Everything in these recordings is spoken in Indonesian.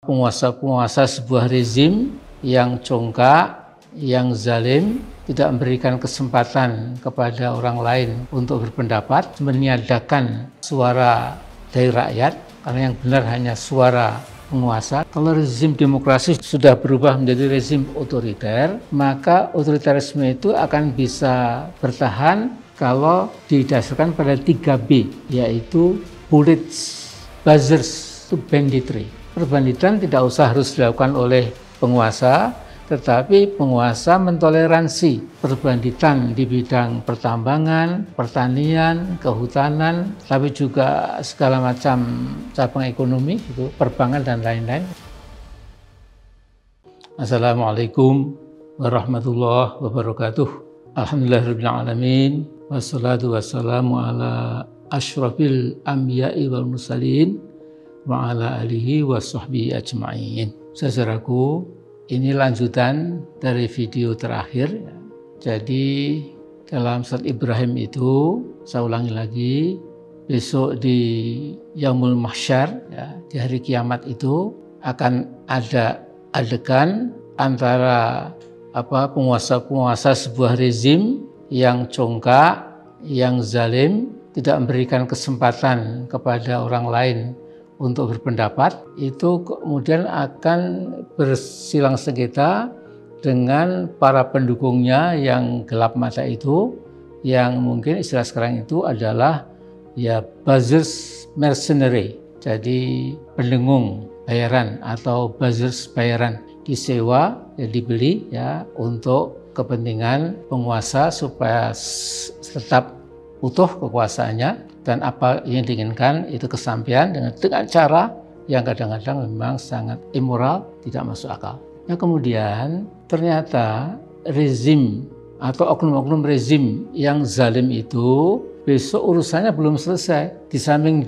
Penguasa-penguasa sebuah rezim yang congkak, yang zalim, tidak memberikan kesempatan kepada orang lain untuk berpendapat, meniadakan suara dari rakyat, karena yang benar hanya suara penguasa. Kalau rezim demokrasi sudah berubah menjadi rezim otoriter, maka otoritarisme itu akan bisa bertahan kalau didasarkan pada 3B, yaitu bullets, buzzers, to banditry. Perbandingan tidak usah harus dilakukan oleh penguasa, tetapi penguasa mentoleransi perbandingan di bidang pertambangan, pertanian, kehutanan, tapi juga segala macam cabang ekonomi, itu perbankan dan lain-lain. Assalamualaikum warahmatullahi wabarakatuh. Alhamdulillahirabbil alamin. Wassalatu wassalamu ala asyrafil anbiya'i wal mursalin wa ala alihi wa sahbihi ajma'in. Saudaraku, ini lanjutan dari video terakhir. Jadi dalam surat Ibrahim itu, saya ulangi lagi, besok di Yaumul Mahsyar, di hari kiamat itu akan ada adegan antara penguasa-penguasa sebuah rezim yang congkak, yang zalim, tidak memberikan kesempatan kepada orang lain untuk berpendapat, itu kemudian akan bersilang sengketa dengan para pendukungnya yang gelap mata itu, yang mungkin istilah sekarang itu adalah buzzers mercenary, jadi pendengung bayaran atau buzzers bayaran, disewa, dibeli untuk kepentingan penguasa supaya tetap utuh kekuasaannya, dan apa yang diinginkan itu kesampaian dengan cara yang kadang-kadang memang sangat immoral, tidak masuk akal. Nah, kemudian ternyata rezim atau oknum-oknum rezim yang zalim itu besok urusannya belum selesai. Di samping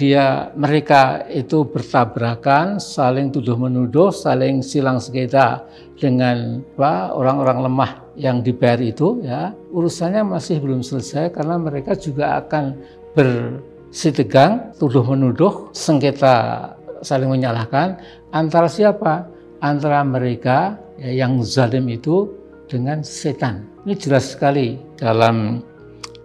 mereka itu bertabrakan, saling tuduh-menuduh, saling silang sengketa dengan orang-orang lemah yang dibayar itu, urusannya masih belum selesai, karena mereka juga akan bersitegang, tuduh-menuduh, sengketa saling menyalahkan antara siapa? Antara mereka yang zalim itu dengan setan. Ini jelas sekali dalam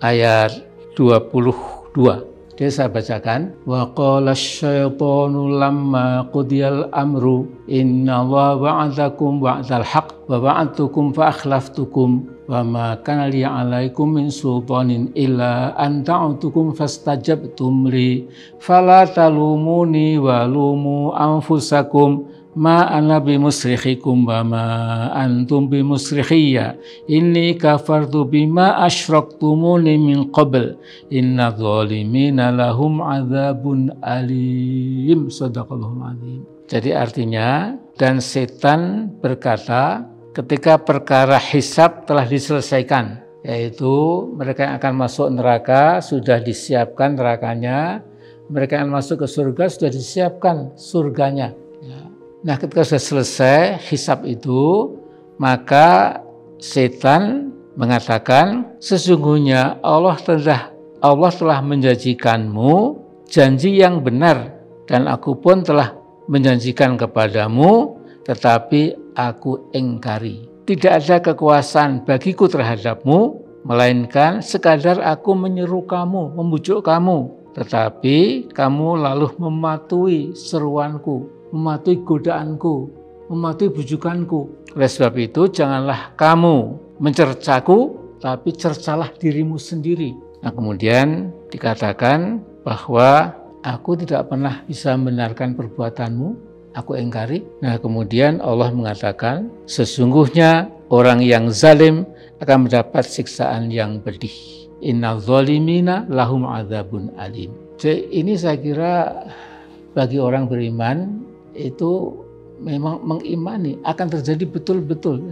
ayat 22. Dia saya bacakan, wa qala asyaitanu lamma qudiyal amru innallaha wa'adakum wa'dal haqq wa wa'adtukum fa akhlaftukum wa ma kana li 'alaikum min sultanin illa an da'utukum fastajabtum li fala talumuni wa lumu anfusakum ma ana bimusrikhikum wa ma antum bimusrikhiyya inni kafartu bima asyraktumuni min qabl inna dhalimina lahum adzabun alim. Shadaqallahul azim. Jadi artinya, dan setan berkata ketika perkara hisab telah diselesaikan, yaitu mereka yang akan masuk neraka sudah disiapkan nerakanya, mereka yang masuk ke surga sudah disiapkan surganya. Nah, ketika sudah selesai hisab itu, maka setan mengatakan, sesungguhnya Allah telah menjanjikanmu janji yang benar, dan aku pun telah menjanjikan kepadamu, tetapi aku ingkari. Tidak ada kekuasaan bagiku terhadapmu, melainkan sekadar aku menyeru kamu, membujuk kamu, tetapi kamu lalu mematuhi seruanku, mematuhi godaanku, mematuhi bujukanku. Oleh sebab itu, janganlah kamu mencercaku, tapi cercalah dirimu sendiri. Nah, kemudian dikatakan bahwa aku tidak pernah bisa membenarkan perbuatanmu, aku ingkari. Nah, kemudian Allah mengatakan, sesungguhnya orang yang zalim akan mendapat siksaan yang pedih. Innal zalimina lahum adzabun alim. Jadi ini saya kira bagi orang beriman itu memang mengimani akan terjadi betul-betul.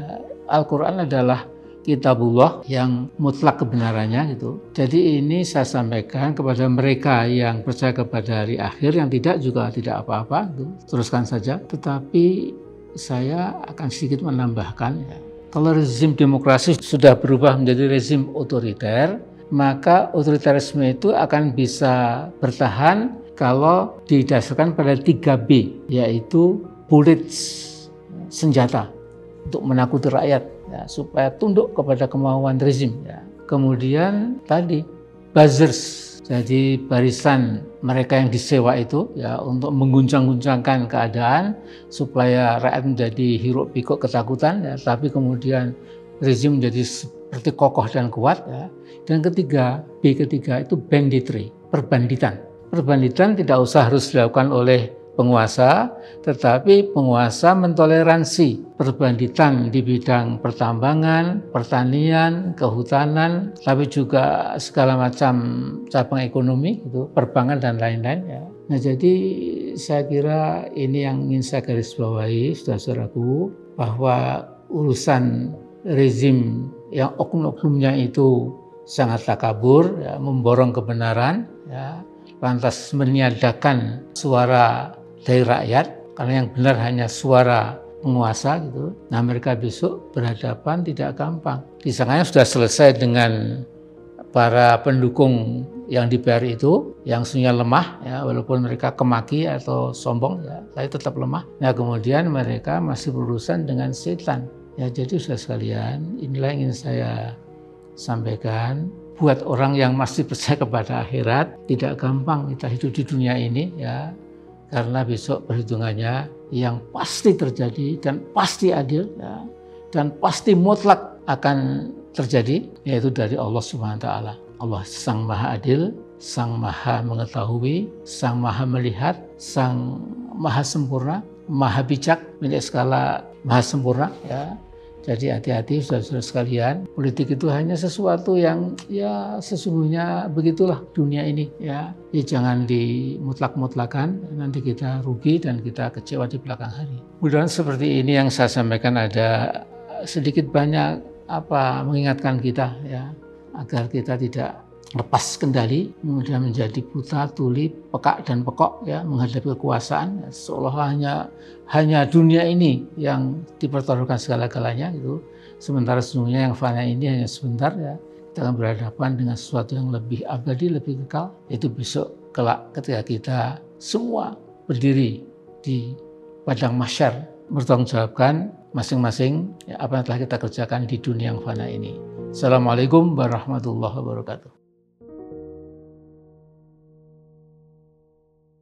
Al-Quran adalah kitabullah yang mutlak kebenarannya gitu. Jadi ini saya sampaikan kepada mereka yang percaya kepada hari akhir, yang tidak juga tidak apa-apa, gitu. Teruskan saja. Tetapi saya akan sedikit menambahkan, kalau rezim demokrasi sudah berubah menjadi rezim otoriter, maka otoritarisme itu akan bisa bertahan kalau didasarkan pada 3B, yaitu bullets, senjata untuk menakuti rakyat ya, supaya tunduk kepada kemauan rezim ya. Kemudian tadi buzzers, jadi barisan mereka yang disewa itu ya untuk mengguncang-guncangkan keadaan supaya rakyat menjadi hiruk pikuk ketakutan ya, tapi kemudian rezim menjadi seperti kokoh dan kuat ya. Dan ketiga, B ketiga itu banditry, perbanditan. Perbanditan tidak usah harus dilakukan oleh penguasa, tetapi penguasa mentoleransi perbanditan di bidang pertambangan, pertanian, kehutanan, tapi juga segala macam cabang ekonomi, gitu, perbankan dan lain-lain. Ya. Nah, jadi saya kira ini yang ingin saya garis bawahi, saudara-saudaraku, bahwa urusan rezim yang oknum-oknumnya itu sangat takabur, ya, memborong kebenaran, ya, lantas meniadakan suara dari rakyat, karena yang benar hanya suara penguasa gitu. Nah, mereka besok berhadapan tidak gampang. Disangkanya sudah selesai dengan para pendukung yang dibayar itu, yang sebenarnya lemah ya, walaupun mereka kemaki atau sombong ya, tapi tetap lemah. Nah, kemudian mereka masih berurusan dengan setan. Ya, jadi saudara sekalian, inilah yang ingin saya sampaikan. Buat orang yang masih percaya kepada akhirat, tidak gampang kita hidup di dunia ini ya. Karena besok perhitungannya yang pasti terjadi dan pasti adil ya, dan pasti mutlak akan terjadi, yaitu dari Allah Subhanahu wa taala. Allah Sang Maha Adil, Sang Maha Mengetahui, Sang Maha Melihat, Sang Maha Sempurna, Maha Bijak, milik skala Maha Sempurna ya. Jadi hati-hati saudara-saudara sekalian, politik itu hanya sesuatu yang ya sesungguhnya begitulah dunia ini ya. Ya jangan dimutlak-mutlakan, nanti kita rugi dan kita kecewa di belakang hari. Mudah-mudahan seperti ini yang saya sampaikan ada sedikit banyak mengingatkan kita ya, agar kita tidak lepas kendali, kemudian menjadi buta, tuli, pekak dan pekok ya menghadapi kekuasaan, ya, seolah hanya dunia ini yang dipertaruhkan segala-galanya gitu. Sementara sesungguhnya yang fana ini hanya sebentar ya. Kita akan berhadapan dengan sesuatu yang lebih abadi, lebih kekal, yaitu besok kelak ketika kita semua berdiri di padang mahsyar bertanggungjawabkan masing-masing ya, apa yang telah kita kerjakan di dunia yang fana ini. Assalamualaikum warahmatullahi wabarakatuh.